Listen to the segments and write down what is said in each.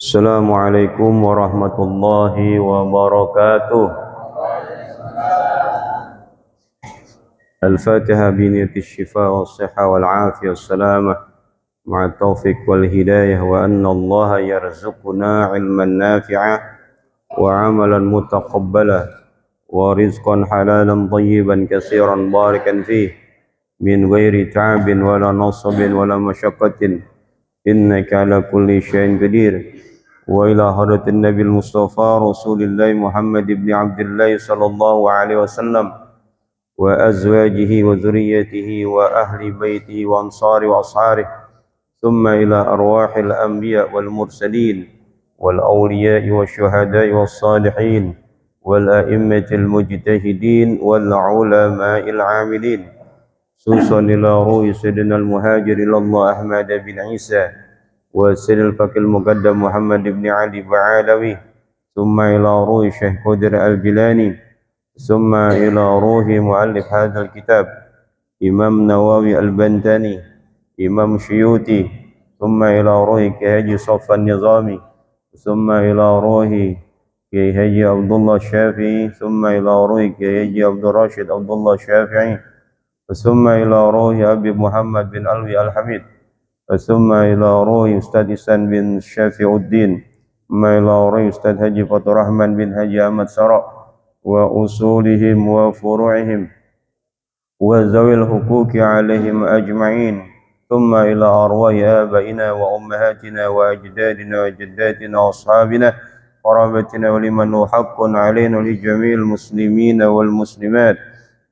Assalamualaikum warahmatullahi wabarakatuh. Al-Fatihah biniyati shifa wa siha wal afiyah wassalamah ma'a taufiq wal hidayah wa anna Allah yarzuquna ilman nafi'ah wa amalan mutaqabbalah wa rizqan halalan tayyiban katsiran barakan fih min ghairi ta'abin wala nasabin wala masyaqqatin innaka ala kulli syai'in qadir. وإلى حضرة النبي المصطفى رسول الله محمد بن عبد الله صلى الله عليه وسلم وأزواجه وذريته وأهل بيته وأنصاره وأصحابه ثم إلى أرواح الأنبياء والمرسلين والأولياء والشهداء والصالحين والأئمة المجتهدين والعلماء العاملين خصوصا إلى روح سيدنا المهاجر إلى الله أحمد بن عيسى وسيد الفقيه المقدم محمد بن علي بعلوي ثم إلى روح شيخ قدر الجيلاني ثم إلى روح مؤلف هذا الكتاب إمام نووي البنتاني إمام شيوطي ثم إلى روح كهجي صف النظامي ثم إلى روح كهجي عبد الله الشافعي ثم إلى روح كهجي عبد الراشد عبد الله الشافعي ثم إلى روح أبي محمد بن علوي الحميد ثم إلى روح أستاذ إحسان بن شافع الدين ثم إلى روح أستاذ حجي فتح الرحمن بن حجي أحمد سراء وأصولهم وفروعهم وذوي الحقوق عليهم أجمعين ثم إلى أرواح آبائنا وأمهاتنا وأجدادنا وجداتنا وأصحابنا قرابتنا ولمن هو حق علينا ولجميع المسلمين والمسلمات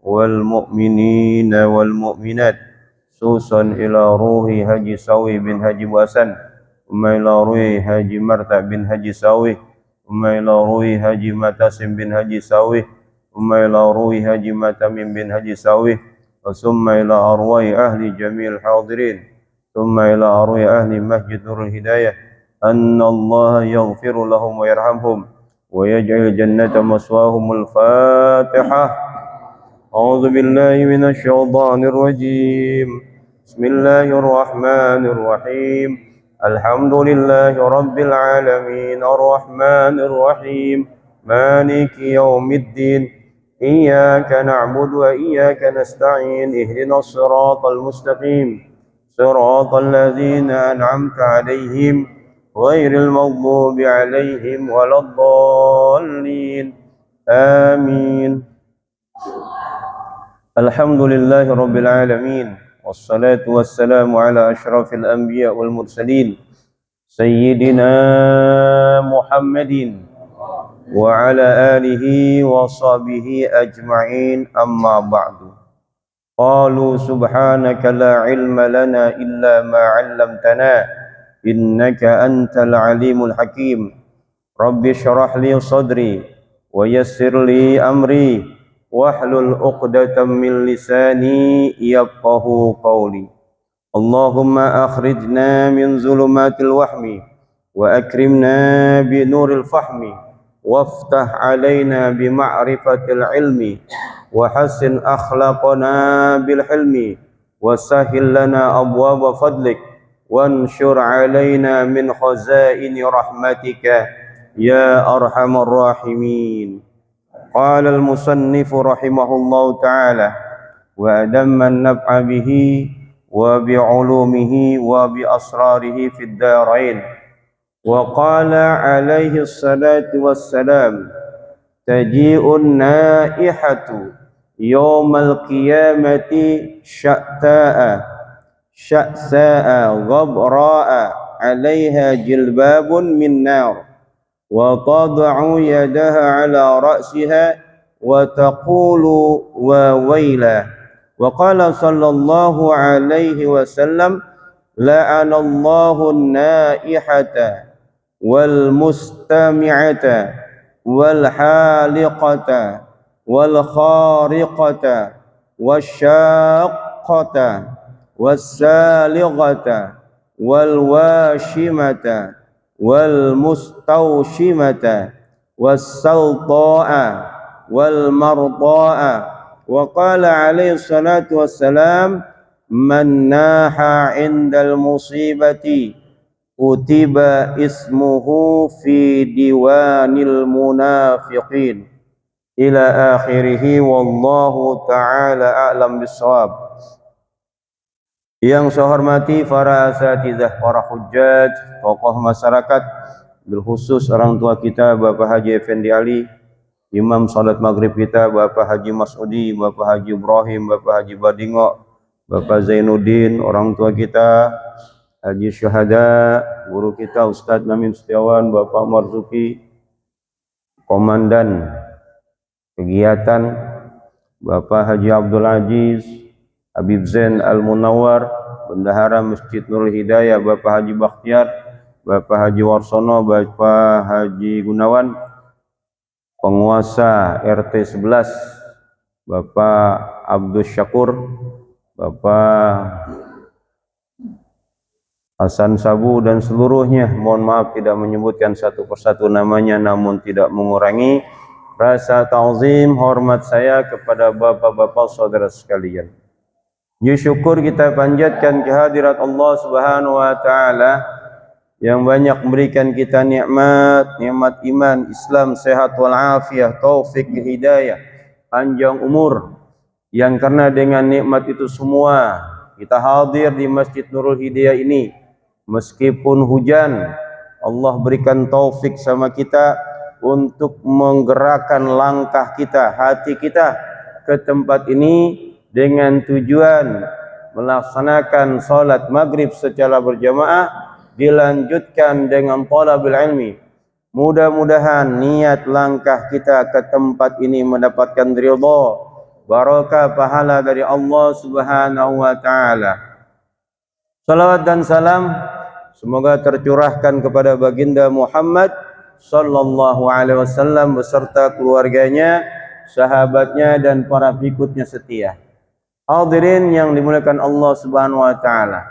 والمؤمنين والمؤمنات خصوصا إلى روح حجي ساوي بن حجي بواسن ثم إلى روح حجي مرتع بن حجي ساوي ثم إلى روح حجي متاسم بن حجي ساوي ثم إلى روح حجي متامم بن حجي ساوي ثم إلى أرواح أهل جميع الحاضرين ثم إلى أرواح أهل مسجد نور الهداية أن الله يغفر لهم ويرحمهم ويجعل الجنة مثواهم. الفاتحة. أعوذ بالله من الشيطان الرجيم. بسم الله الرحمن الرحيم. الحمد لله رب العالمين الرحمن الرحيم مالك يوم الدين إياك نعبد وإياك نستعين اهدنا الصراط المستقيم صراط الذين أنعمت عليهم غير المغضوب عليهم ولا الضالين آمين. الحمد لله رب العالمين والصلاة والسلام على أشرف الأنبياء والمرسلين سيدنا محمد وعلى آله وصحبه أجمعين. أما بعد. قالوا سبحانك لا علم لنا إلا ما علمتنا إنك أنت العليم الحكيم. رب اشرح لي صدري ويسر لي أمري واحلل عقدة من لساني يفقه قولي. اللهم أخرجنا من ظلمات الوهم وأكرمنا بنور الفهم وافتح علينا بمعرفة العلم وحسن أخلاقنا بالحلم وسهل لنا أبواب فضلك وانشر علينا من خزائن رحمتك يا أرحم الراحمين. قال المصنف رحمه الله تعالى: وأدم النفع به وبعلومه وبأسراره في الدارين. وقال عليه الصلاة والسلام: تجيء النائحة يوم القيامة شأساء غبراء عليها جلباب من نار وتضع يدها على رأسها وتقول وويلا. وقال صلى الله عليه وسلم: لعن الله النائحة والمستمعة والحالقة والخارقة والشاقة والسالغة والواشمة والمستوشمة والسلطاء والمرضاء. وقال عليه الصلاة والسلام: من ناح عند المصيبة كتب اسمه في ديوان المنافقين ila akhirih. Wallahu ta'ala a'lam bissawab. Yang saya hormati para asatidzah, para hujjaj, tokoh masyarakat, berkhusus orang tua kita Bapak Haji Effendi Ali, imam salat maghrib kita Bapak Haji Mas'udi, Bapak Haji Ibrahim, Bapak Haji Badingo, Bapak Zainuddin, orang tua kita Haji Syuhada, guru kita Ustadz Namin Setiawan, Bapak Marzuki, komandan kegiatan Bapak Haji Abdul Aziz, Habib Zain Al-Munawwar, Bendahara Masjid Nurul Hidayah, Bapak Haji Bakhtiar, Bapak Haji Warsono, Bapak Haji Gunawan, penguasa RT 11, Bapak Abdul Syakur, Bapak Hasan Sabu dan seluruhnya. Mohon maaf tidak menyebutkan satu persatu namanya, namun tidak mengurangi rasa ta'zim hormat saya kepada bapak-bapak saudara sekalian. Syukur kita panjatkan kehadirat Allah Subhanahu wa taala yang banyak memberikan kita nikmat iman, Islam, sehat wal afiah, taufik, hidayah, panjang umur, yang karena dengan nikmat itu semua kita hadir di Masjid Nurul Hidayah ini. Meskipun hujan, Allah berikan taufik sama kita untuk menggerakkan langkah kita, hati kita ke tempat ini dengan tujuan melaksanakan salat maghrib secara berjamaah, dilanjutkan dengan talabul ilmi. Mudah-mudahan niat langkah kita ke tempat ini mendapatkan ridha, barakah, pahala dari Allah Subhanahu wa taala. Salawat dan salam semoga tercurahkan kepada baginda Muhammad sallallahu alaihi wasallam beserta keluarganya, sahabatnya dan para pengikutnya setia. Hadirin yang dimuliakan Allah Subhanahu wa taala.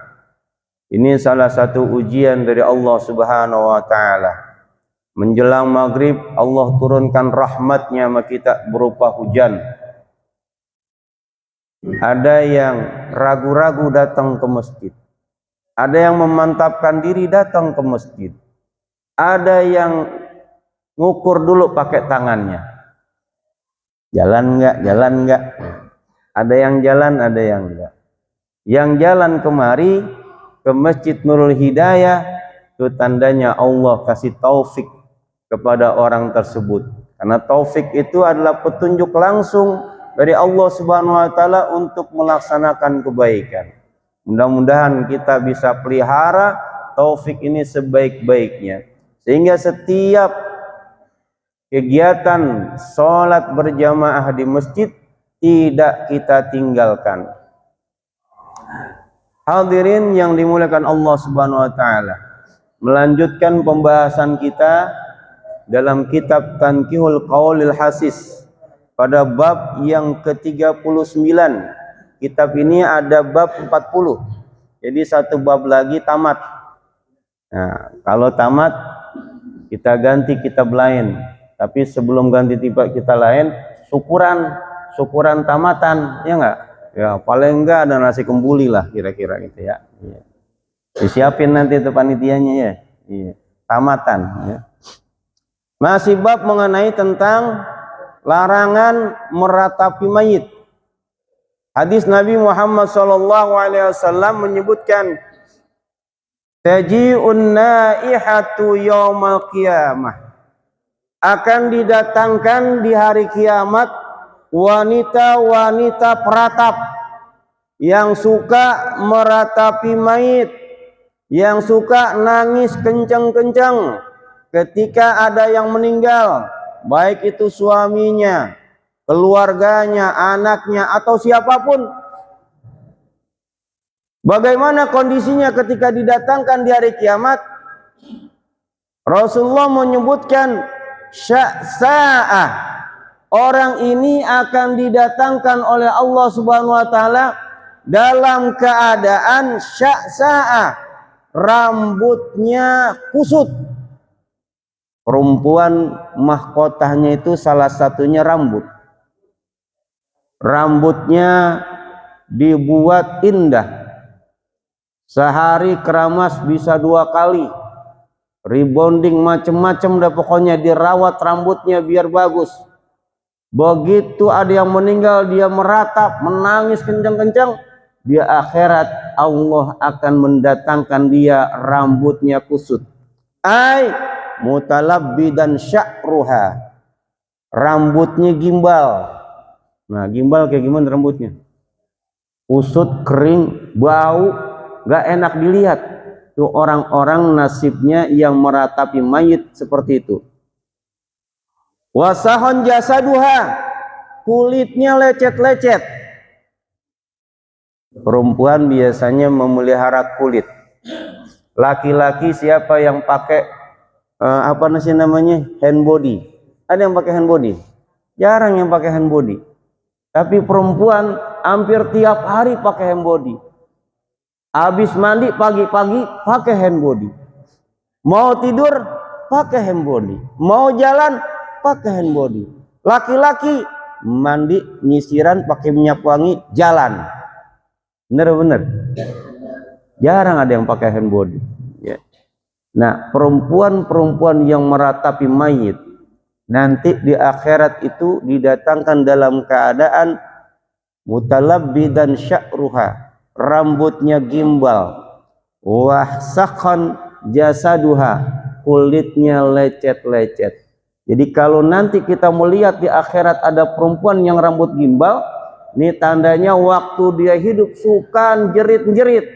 Ini salah satu ujian dari Allah Subhanahu wa taala. Menjelang maghrib Allah turunkan rahmatnya sama kita berupa hujan. Ada yang ragu-ragu datang ke masjid. Ada yang memantapkan diri datang ke masjid. Ada yang ngukur dulu pakai tangannya. Jalan enggak? Ada yang jalan, ada yang enggak. Yang jalan kemari ke Masjid Nurul Hidayah, itu tandanya Allah kasih taufik kepada orang tersebut. Karena taufik itu adalah petunjuk langsung dari Allah Subhanahu wa taala untuk melaksanakan kebaikan. Mudah-mudahan kita bisa pelihara taufik ini sebaik-baiknya. Sehingga setiap kegiatan sholat berjamaah di masjid tidak kita tinggalkan. Hadirin yang dimuliakan Allah Subhanahu wa taala, melanjutkan pembahasan kita dalam kitab Tankihul Qaulil Hasis pada bab yang ke-39. Kitab ini ada bab 40. Jadi satu bab lagi tamat. Nah, kalau tamat kita ganti kitab lain. Tapi sebelum ganti kitab lain, syukuran tamatan, ya enggak? Ya, paling enggak ada nasi kembuli lah kira-kira gitu ya. Disiapin nanti itu panitianya ya. Iya. Tamatan ya. Masih bab mengenai tentang larangan meratapi mayit. Hadis Nabi Muhammad SAW menyebutkan, taji'un naihatu yaumal qiyamah, akan didatangkan di hari kiamat wanita-wanita peratap yang suka meratapi mayit, yang suka nangis kencang-kencang ketika ada yang meninggal, baik itu suaminya, keluarganya, anaknya, atau siapapun. Bagaimana kondisinya ketika didatangkan di hari kiamat? Rasulullah menyebutkan sya'sa'ah, orang ini akan didatangkan oleh Allah Subhanahu wa taala dalam keadaan sya'sa'ah, rambutnya kusut. Perempuan mahkotanya itu salah satunya rambut. Rambutnya dibuat indah. Sehari keramas bisa 2 kali. Rebonding macam-macam dah, pokoknya dirawat rambutnya biar bagus. Begitu ada yang meninggal, dia meratap, menangis kencang-kencang. Di akhirat Allah akan mendatangkan dia rambutnya kusut. Ai mutalabbidan sya'ruha, rambutnya gimbal. Nah, gimbal kayak gimana rambutnya? Kusut, kering, bau, gak enak dilihat. Itu orang-orang nasibnya yang meratapi mayit seperti itu. Wasahon jasaduha, kulitnya lecet-lecet. Perempuan biasanya memelihara kulit. Laki-laki siapa yang pakai apa namanya, hand body? Ada yang pakai hand body? Jarang yang pakai hand body. Tapi perempuan hampir tiap hari pakai hand body. Habis mandi pagi-pagi pakai hand body. Mau tidur pakai hand body. Mau jalan pakai hand body. Laki-laki mandi nyisiran pakai minyak wangi, jalan. Bener-bener. Jarang ada yang pakai hand body. Ya. Nah, perempuan-perempuan yang meratapi mayit nanti di akhirat itu didatangkan dalam keadaan mutalabbidan sya'ruha, rambutnya gimbal, wahsakhan jasaduha, kulitnya lecet-lecet. Jadi kalau nanti kita melihat di akhirat ada perempuan yang rambut gimbal, ini tandanya waktu dia hidup suka jerit-jerit,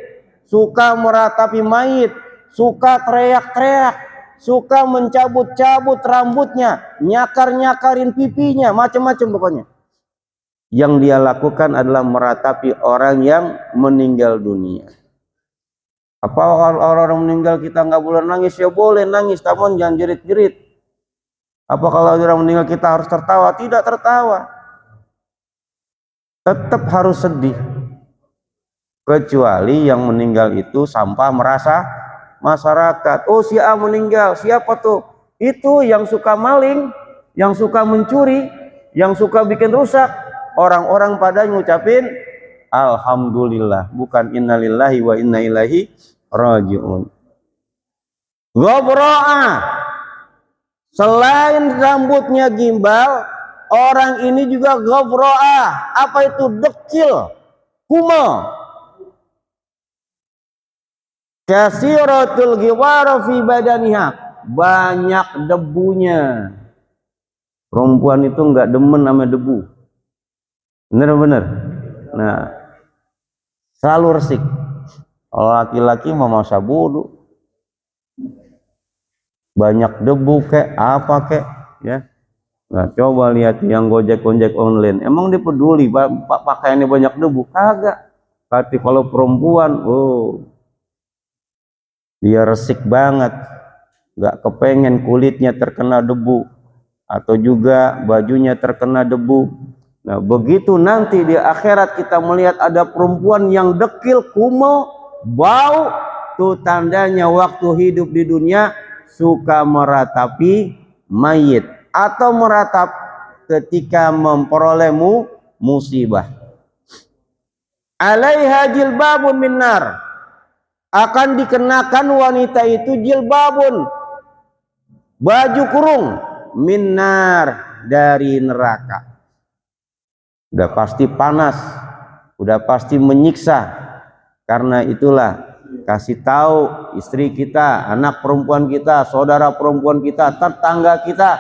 suka meratapi mayit, suka teriak-teriak, suka mencabut-cabut rambutnya, nyakar-nyakarin pipinya, macam-macam pokoknya. Yang dia lakukan adalah meratapi orang yang meninggal dunia. Apa kalau orang meninggal kita nggak boleh nangis? Ya boleh nangis, namun jangan jerit-jerit. Apa kalau orang meninggal kita harus tertawa? Tidak tertawa. Tetap harus sedih. Kecuali yang meninggal itu sampah merasa masyarakat. Oh, si A meninggal, siapa tuh? Itu yang suka maling, yang suka mencuri, yang suka bikin rusak. Orang-orang pada ngucapin alhamdulillah, bukan innalillahi wa inna ilaihi rajiun. Ghabra'a, selain rambutnya gimbal, orang ini juga ghabra'a. Apa itu? Dekil, kumal. Kasiratul ghiwara fi badaniha, banyak debunya. Perempuan itu enggak demen sama debu. Bener-bener. Nah, selalu resik. Kalau laki-laki mau masa bodoh, banyak debu kek, apa kek, ya. Nah, coba lihat yang gojek-gojek online. Emang dia peduli pakaiannya banyak debu? Kagak. Tapi kalau perempuan, oh, dia resik banget, nggak kepengen kulitnya terkena debu atau juga bajunya terkena debu. Nah, begitu nanti di akhirat kita melihat ada perempuan yang dekil, kumo, bau, tuh tandanya waktu hidup di dunia suka meratapi mayit atau meratap ketika memperoleh musibah. Alaiha jilbabun min nar, akan dikenakan wanita itu jilbabun, baju kurung, minnar, dari neraka. Udah pasti panas, udah pasti menyiksa. Karena itulah kasih tahu istri kita, anak perempuan kita, saudara perempuan kita, tetangga kita,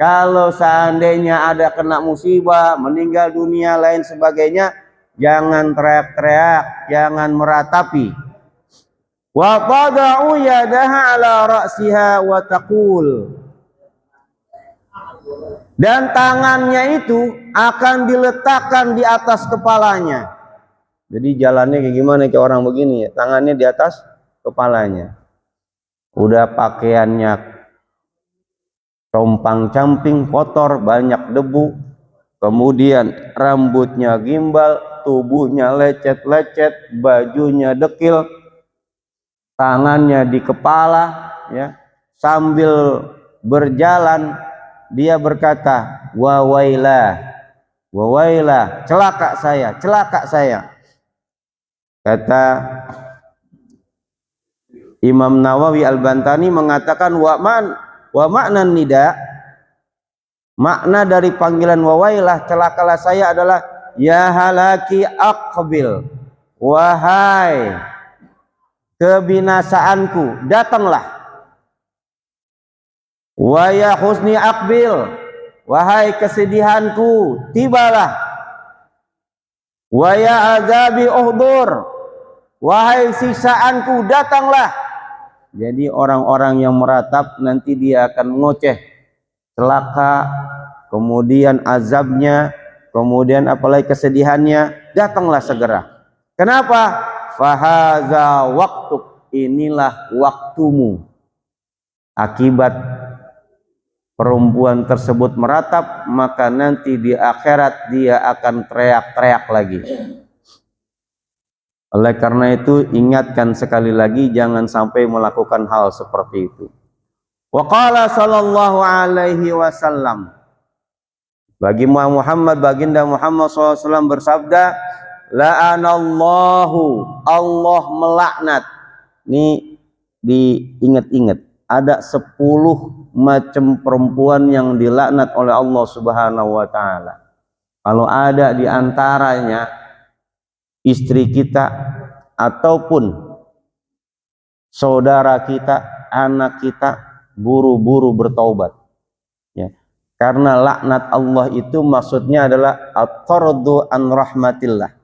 kalau seandainya ada kena musibah, meninggal dunia lain sebagainya, jangan teriak-teriak, jangan meratapi. Wa tada'u yadaha ala ra'siha wa taqul, dan tangannya itu akan diletakkan di atas kepalanya. Jadi jalannya kayak gimana, kayak orang begini ya, tangannya di atas kepalanya. Udah pakaiannya compang-camping, kotor, banyak debu, kemudian rambutnya gimbal, tubuhnya lecet-lecet, bajunya dekil, tangannya di kepala, ya, sambil berjalan dia berkata, wa wailah, celaka saya, celaka saya. Kata Imam Nawawi Al-Bantani mengatakan wa makna nida, makna dari panggilan wa wailah, celakalah saya adalah ya halaki aqbil, wahai kebinasaanku datanglah. Wa ya husni aqbil, wahai kesedihanku tibalah. Wa ya azabi uhdur, wahai siksaanku datanglah. Jadi orang-orang yang meratap nanti dia akan ngoceh, celaka, kemudian azabnya, kemudian apalagi kesedihannya, datanglah segera. Kenapa? Fahaza waktuk, inilah waktumu. Akibat perempuan tersebut meratap, maka nanti di akhirat dia akan teriak-teriak lagi. Oleh karena itu ingatkan sekali lagi, jangan sampai melakukan hal seperti itu. Wa qala sallallahu alaihi wasallam, bagi Muhammad, baginda Muhammad SAW bersabda, la'anallahu, Allah melaknat. Ini diingat-ingat, ada 10 macam perempuan yang dilaknat oleh Allah Subhanahu wa taala. Kalau ada di antaranya istri kita ataupun saudara kita, anak kita, buru-buru bertaubat, ya. Karena laknat Allah itu maksudnya adalah at-tardu an rahmatillah,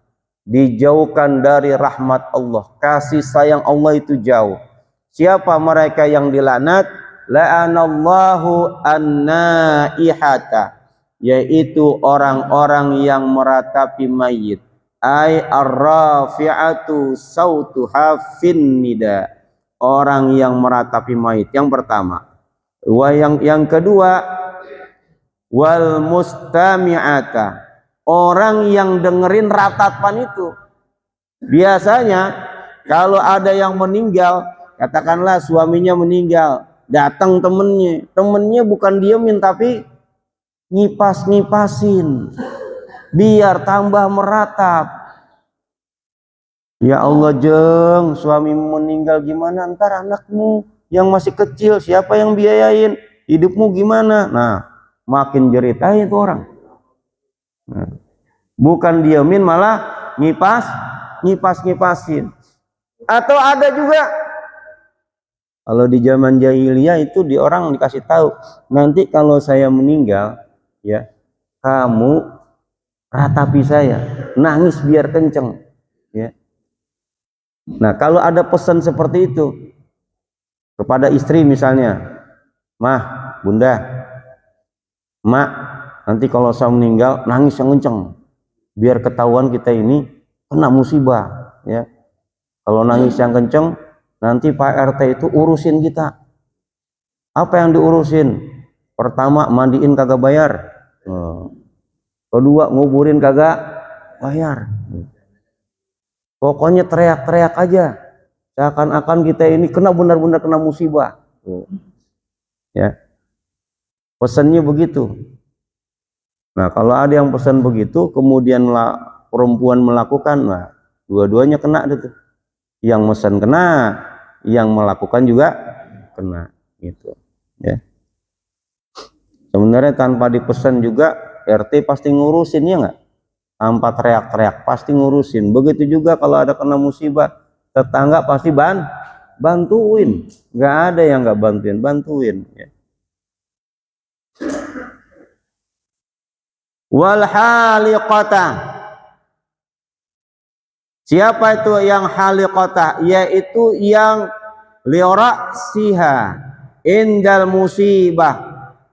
dijauhkan dari rahmat Allah, kasih sayang Allah itu jauh. Siapa mereka yang dilaknat? La'anallahu an-naihata, yaitu orang-orang yang meratapi mayit, ay ar-rafi'atu sautuha fin nida, orang yang meratapi mayit. Yang pertama. Yang kedua, wal mustami'ata, orang yang dengerin ratapan itu. Biasanya kalau ada yang meninggal, katakanlah suaminya meninggal, datang temennya bukan diemin tapi ngipas-ngipasin biar tambah meratap. Ya Allah jeng, suami meninggal gimana, ntar anakmu yang masih kecil siapa yang biayain, hidupmu gimana? Nah, makin jerit aja itu orang. Nah, bukan diemin malah ngipas-ngipasin. Atau ada juga kalau di zaman jahiliyah itu di orang dikasih tahu, nanti kalau saya meninggal, ya kamu ratapi saya, nangis biar kenceng, ya. Nah kalau ada pesan seperti itu kepada istri misalnya, mah, bunda, mak, nanti kalau saya meninggal nangis yang kenceng, biar ketahuan kita ini kena musibah, ya. Kalau nangis yang kenceng, nanti Pak RT itu urusin kita. Apa yang diurusin? Pertama, mandiin kagak bayar. Kedua, nguburin kagak bayar. Pokoknya teriak-teriak aja, seakan-akan kita ini kena benar-benar kena musibah. Ya, pesannya begitu. Nah, kalau ada yang pesan begitu, kemudian perempuan melakukan, nah dua-duanya kena itu. Yang mesen kena, yang melakukan juga kena, gitu ya. Sebenarnya tanpa dipesan juga RT pasti ngurusin, ya nggak? Tanpa teriak-teriak pasti ngurusin. Begitu juga kalau ada kena musibah, tetangga pasti bantuin, nggak ada yang nggak bantuin ya. Wal haliqata, siapa itu yang haliqata? Yaitu yang liorasiha indal musibah,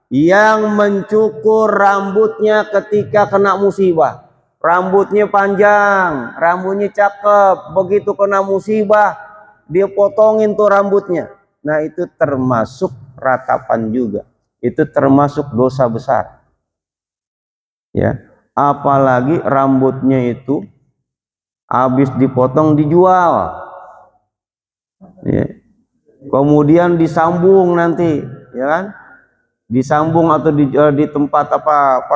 yang mencukur rambutnya ketika kena musibah. Rambutnya panjang, rambutnya cakep, begitu kena musibah dia potongin tuh rambutnya. Nah itu termasuk ratapan juga, itu termasuk dosa besar ya. Apalagi rambutnya itu habis dipotong dijual ya, kemudian disambung nanti, ya kan, disambung atau di tempat apa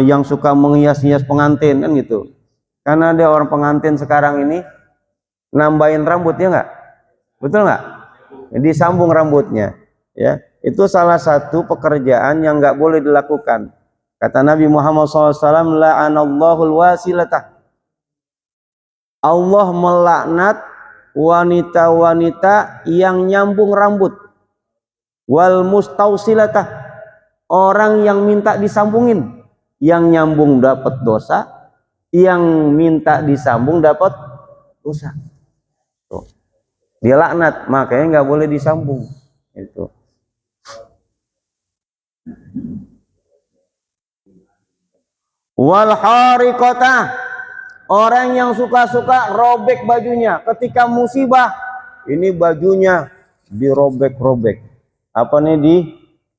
yang suka menghias-hias pengantin kan gitu. Karena ada orang pengantin sekarang ini nambahin rambutnya nggak, betul nggak? Disambung rambutnya, ya. Itu salah satu pekerjaan yang nggak boleh dilakukan. Kata Nabi Muhammad SAW, la'anallahul wasilatah. Allah melaknat wanita-wanita yang nyambung rambut. Wal mustausilatah, orang yang minta disambungin. Yang nyambung dapat dosa, yang minta disambung dapat dosa. Tuh. Dia laknat, makanya nggak boleh disambung. Itu. Wal hariqatah, orang yang suka-suka robek bajunya ketika musibah. Ini bajunya dirobek-robek. Apa nih,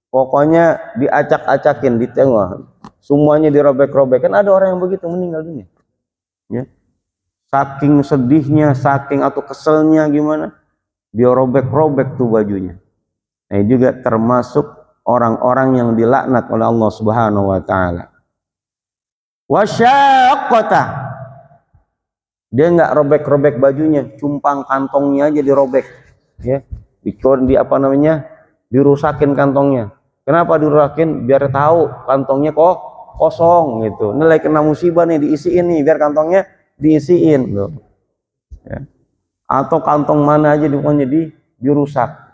pokoknya diacak-acakin, ditengok. Semuanya dirobek-robek. Kan ada orang yang begitu meninggal dunia. Ya. Saking sedihnya, saking atau keselnya gimana, dia robek-robek tuh bajunya. Nah, ini juga termasuk orang-orang yang dilaknat oleh Allah Subhanahu wa taala. Wasyaqqata, dia nggak robek-robek bajunya, cumpang kantongnya aja dirobek, ya. Di apa namanya, dirusakin kantongnya. Kenapa dirusakin? Biar tahu kantongnya kok kosong gitu. Ini lagi kena musibah nih, diisiin nih, biar kantongnya diisiin loh. Ya. Atau kantong mana aja pokoknya dirusak.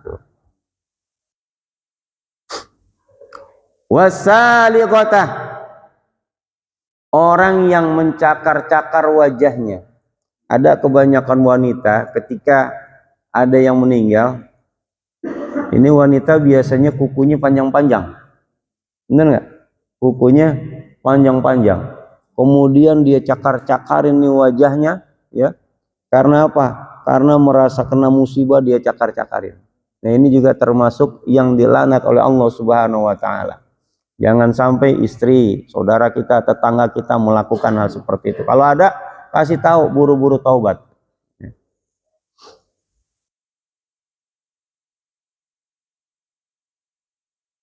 Wasaliqatah, orang yang mencakar-cakar wajahnya. Ada kebanyakan wanita ketika ada yang meninggal, ini wanita biasanya kukunya panjang-panjang, bener nggak? Kukunya panjang-panjang, kemudian dia cakar-cakarin nih wajahnya, ya. Karena apa? Karena merasa kena musibah dia cakar-cakarin. Nah ini juga termasuk yang dilaknat oleh Allah Subhanahu wa taala. Jangan sampai istri, saudara kita, tetangga kita melakukan hal seperti itu. Kalau ada, kasih tahu, buru-buru taubat.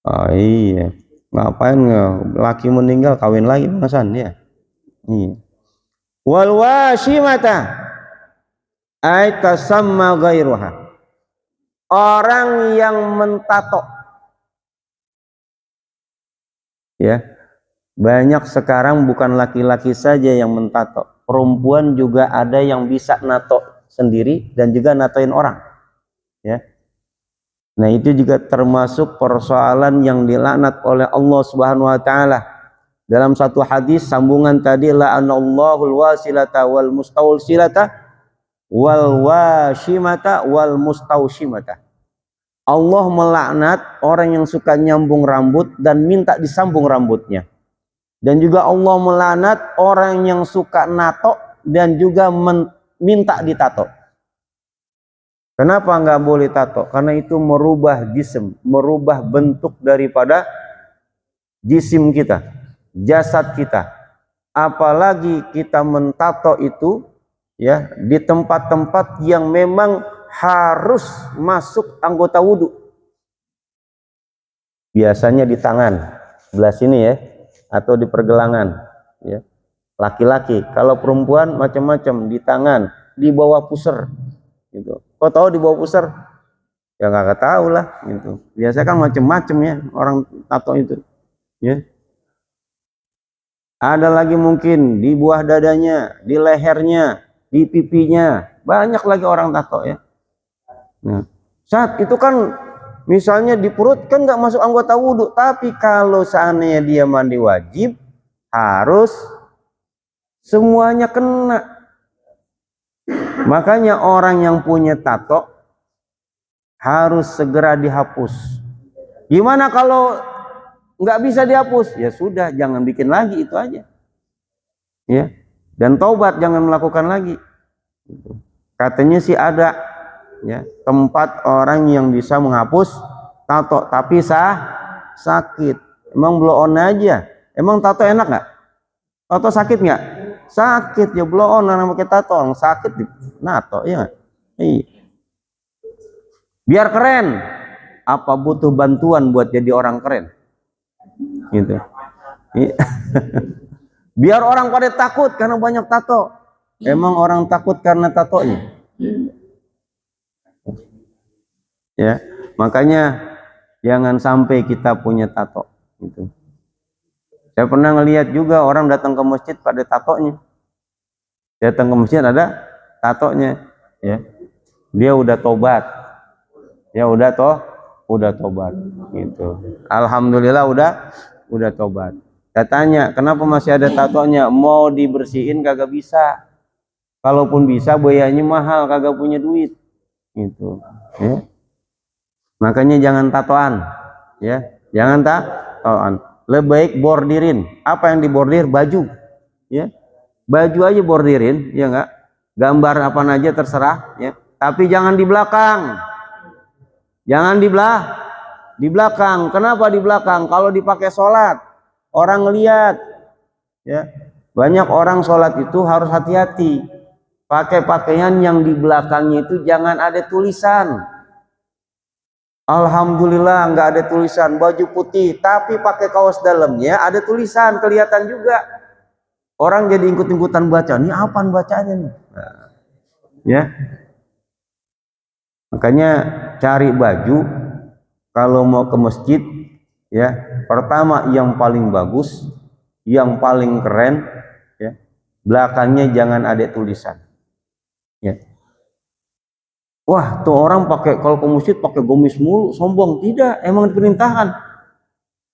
Oh iya, ngapain laki meninggal kawin lagi masan ya? Iya. Wal washimata ay tasamma ghairuha, orang yang mentato. Ya, banyak sekarang bukan laki-laki saja yang mentato, perempuan juga ada yang bisa nato sendiri dan juga natoin orang, ya. Nah itu juga termasuk persoalan yang dilaknat oleh Allah Subhanahu wa taala. Dalam satu hadis sambungan tadi, la'anallahul wasilata wal mustausilata wal washimata wal mustaushimata. Allah melaknat orang yang suka nyambung rambut dan minta disambung rambutnya. Dan juga Allah melaknat orang yang suka nato dan juga minta ditato. Kenapa nggak boleh tato? Karena itu merubah jisim, merubah bentuk daripada jisim kita, jasad kita. Apalagi kita mentato itu, ya, di tempat-tempat yang memang harus masuk anggota wudhu. Biasanya di tangan, sebelah sini ya, atau di pergelangan, ya. Laki-laki. Kalau perempuan macam-macam, di tangan, di bawah pusar gitu. Kok tahu di bawah pusar? Ya nggak tahu lah gitu. Biasa kan macem-macem ya orang tato itu ya. Ada lagi mungkin di buah dadanya, di lehernya, di pipinya, banyak lagi orang tato ya. Nah, saat itu kan misalnya di perut kan nggak masuk anggota wudhu, tapi kalau seandainya dia mandi wajib harus semuanya kena. Makanya orang yang punya tato harus segera dihapus. Gimana kalau nggak bisa dihapus? Ya sudah, jangan bikin lagi, itu aja. Ya, dan taubat, jangan melakukan lagi. Katanya sih ada ya tempat orang yang bisa menghapus tato, tapi sakit. Emang blow on aja. Emang tato enak nggak? Tato sakit nggak? Sakit ya, blow on orang pakai tato, orang sakit di nato ya. Iya. Biar keren, apa butuh bantuan buat jadi orang keren? Gitu. Biar orang pada takut karena banyak tato. Emang orang takut karena tatonya? Ya, makanya jangan sampai kita punya tato. Gitu. Saya pernah ngelihat juga orang datang ke masjid pada tatonya. Datang ke masjid ada tatonya, ya. Dia udah tobat. Ya udah tobat gitu. Alhamdulillah udah tobat. Saya tanya, kenapa masih ada tatonya? Mau dibersihin kagak bisa. Kalaupun bisa biayanya mahal, kagak punya duit. Gitu. Ya. Makanya jangan tatoan, ya. Jangan tatoan. Lebih baik bordirin. Apa yang dibordir? Baju, ya. Baju aja bordirin, ya enggak? Gambar apa aja terserah, ya. Tapi jangan di belakang. Jangan di belakang. Kenapa di belakang? Kalau dipakai sholat, orang lihat, ya. Banyak orang sholat itu harus hati-hati. Pakai pakaian yang di belakangnya itu jangan ada tulisan. Alhamdulillah nggak ada tulisan, baju putih, tapi pakai kaos dalamnya ada tulisan, kelihatan juga. Orang jadi ikut-ikutan baca, ini apaan bacanya nih? Nah, ya. Makanya cari baju kalau mau ke masjid, ya. Pertama yang paling bagus, yang paling keren, ya. Belakangnya jangan ada tulisan. Ya. Wah, tuh orang pakai, kalau ke masjid pakai gamis mulu, sombong. Tidak, emang diperintahkan.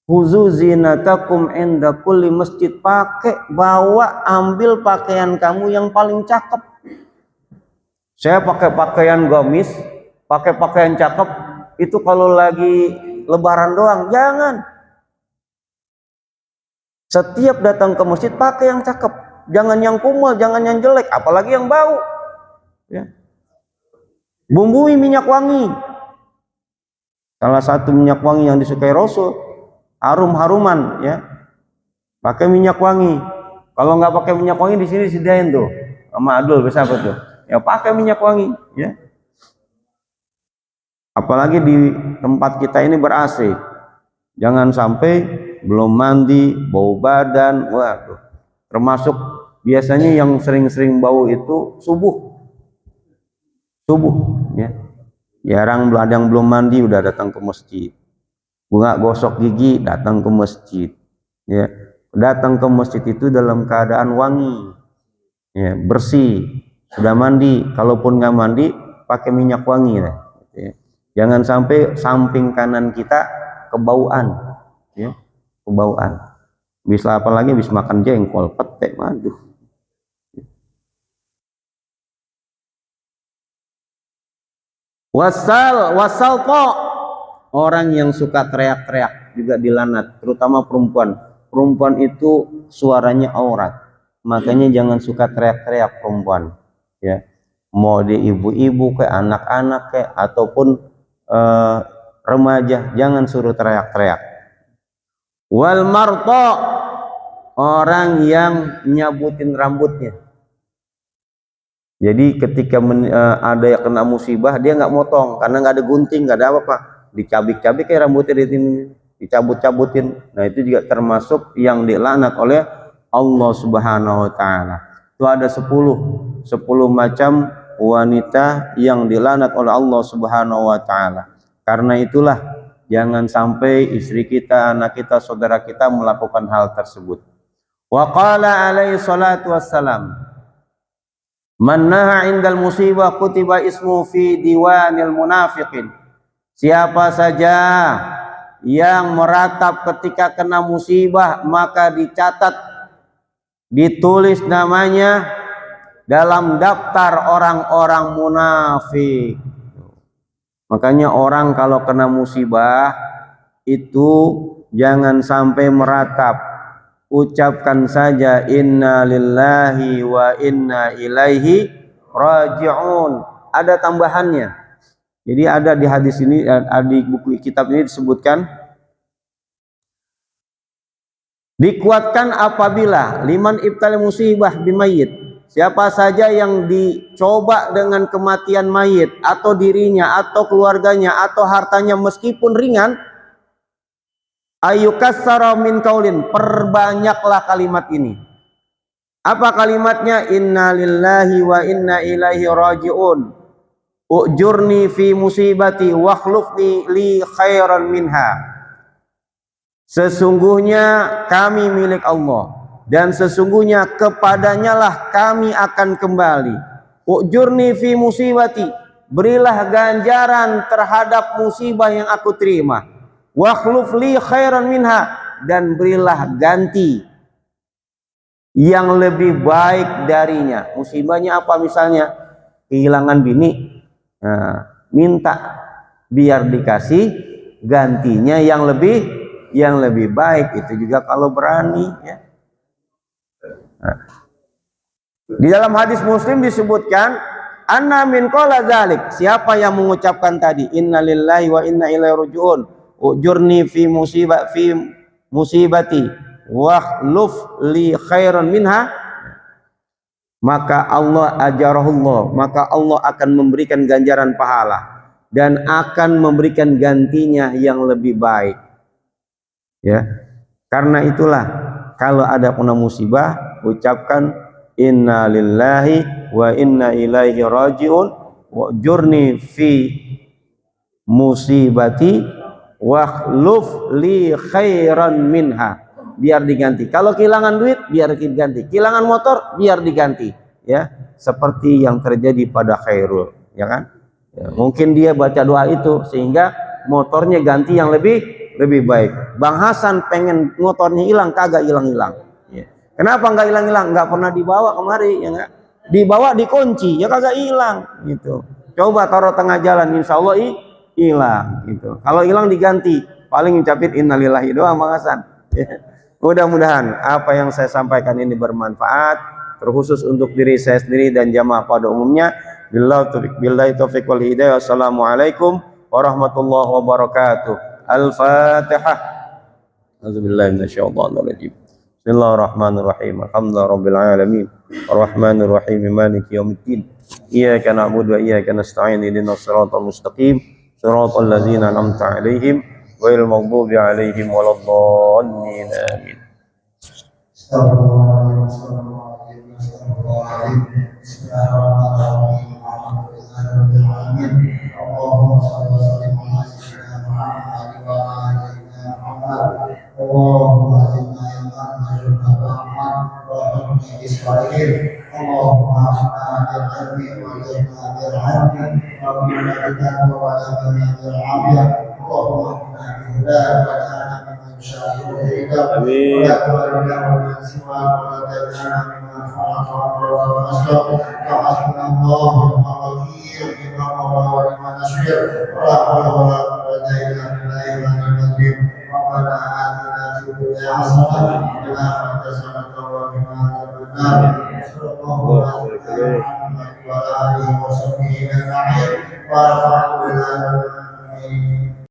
Khuzu zinatakum inda kulli masjid. Pakai, bawa, ambil pakaian kamu yang paling cakep. Saya pakai pakaian gamis, pakai pakaian cakep, itu kalau lagi lebaran doang. Jangan. Setiap datang ke masjid pakai yang cakep. Jangan yang kumel, jangan yang jelek, apalagi yang bau. Ya. Bumbui minyak wangi. Salah satu minyak wangi yang disukai Rasul, harum-haruman, ya. Pakai minyak wangi. Kalau nggak pakai minyak wangi di sini disediain tuh sama Adul, bisa apa tuh? Ya pakai minyak wangi, ya. Apalagi di tempat kita ini ber-AC. Jangan sampai belum mandi, bau badan, waduh. Termasuk biasanya yang sering-sering bau itu subuh, ya. Jarang ada yang belum mandi udah datang ke masjid. Bunga gosok gigi datang ke masjid, ya. Datang ke masjid itu dalam keadaan wangi, ya, bersih, sudah mandi. Kalaupun nggak mandi pakai minyak wangi lah, ya. Jangan sampai samping kanan kita kebauan, ya, kebauan. Bisa apalagi bisa makan jengkol, petek, waduh. Wasal kok orang yang suka teriak-teriak juga dilanat, terutama perempuan. Perempuan itu suaranya aurat, makanya jangan suka teriak-teriak perempuan, ya. Mau di ibu-ibu kayak anak-anak kayak ataupun remaja, jangan suruh teriak-teriak. Wal marto, orang yang nyabutin rambutnya. Jadi ketika ada yang kena musibah, dia nggak motong karena nggak ada gunting, nggak ada apa-apa, dicabik-cabik kayak rambutnya, dicabut-cabutin. Nah itu juga termasuk yang dilaknat oleh Allah Subhanahu Wa Taala. Itu ada 10 10 macam wanita yang dilaknat oleh Allah Subhanahu wa taala. Karena itulah jangan sampai istri kita, anak kita, saudara kita melakukan hal tersebut. Wa qala alaihi salatu wassalam, man naha indal musibah kutiba ismu fi diwanil munafiqin. Siapa saja yang meratap ketika kena musibah, maka dicatat, ditulis namanya dalam daftar orang-orang munafik. Makanya orang kalau kena musibah itu jangan sampai meratap. Ucapkan saja inna lillahi wa inna ilaihi raji'un. Ada tambahannya. Jadi ada di hadis ini, di buku kitab ini disebutkan, dikuatkan apabila liman ibtali musibah bimayit, siapa saja yang dicoba dengan kematian mayit atau dirinya atau keluarganya atau hartanya meskipun ringan, ayukassara min qaulin, perbanyaklah kalimat ini. Apa kalimatnya? Inna lillahi wa inna ilaihi raji'un, ujurni fi musibati wakhlufni li khairan minha. Sesungguhnya kami milik Allah dan sesungguhnya kepadanya lah kami akan kembali. Ujurni fi musibati, berilah ganjaran terhadap musibah yang aku terima. Wakhluf li khairan minha, dan berilah ganti yang lebih baik darinya. Musibahnya apa? Misalnya kehilangan bini, nah, minta biar dikasih gantinya yang lebih baik. Itu juga kalau berani ya. Nah, di dalam hadis Muslim disebutkan, anna min qala dzalik, siapa yang mengucapkan tadi innalillahi wa inna ilaihi raji'un, ujurni fi musibati wakhluf li khairan minha, maka Allah ajarahullah, maka Allah akan memberikan ganjaran pahala dan akan memberikan gantinya yang lebih baik. Ya, karena itulah kalau ada kena musibah, ucapkan inna lillahi wa inna ilaihi raji'un wa jurni fi musibati wakhluf li khairan minha, biar diganti. Kalau kehilangan duit biar diganti, kehilangan motor biar diganti, ya, seperti yang terjadi pada Khairul, ya kan? Ya, mungkin dia baca doa itu sehingga motornya ganti yang lebih baik. Bang Hasan pengen motornya hilang, kagak hilang-hilang. Ya. Kenapa nggak hilang-hilang? Nggak pernah dibawa kemari, ya nggak? Dibawa dikunci, ya kagak hilang. Gitu. Coba taruh tengah jalan, insya Allah hilang. Gitu. Kalau hilang diganti, paling ngucapin innalillahi doang Bang Hasan. Ya. Mudah-mudahan apa yang saya sampaikan ini bermanfaat, terkhusus untuk diri saya sendiri dan jamaah pada umumnya. Billahi taufiq wal hidayah. Wassalamualaikum warahmatullahi wabarakatuh. Al-Fatihah. A'udzubillahi minasyaitonir rajim. Bismillahirrahmanirrahim. Alhamdulillahirabbil alamin. Arrahmanir rahim. Maliki yaumiddin. Iyyaka na'budu wa iyyaka nasta'in. Ihdinas siratal mustaqim. Siratal ladzina an'amta 'alaihim ghairil maghdubi 'alaihim waladdallin. Amin. Amin.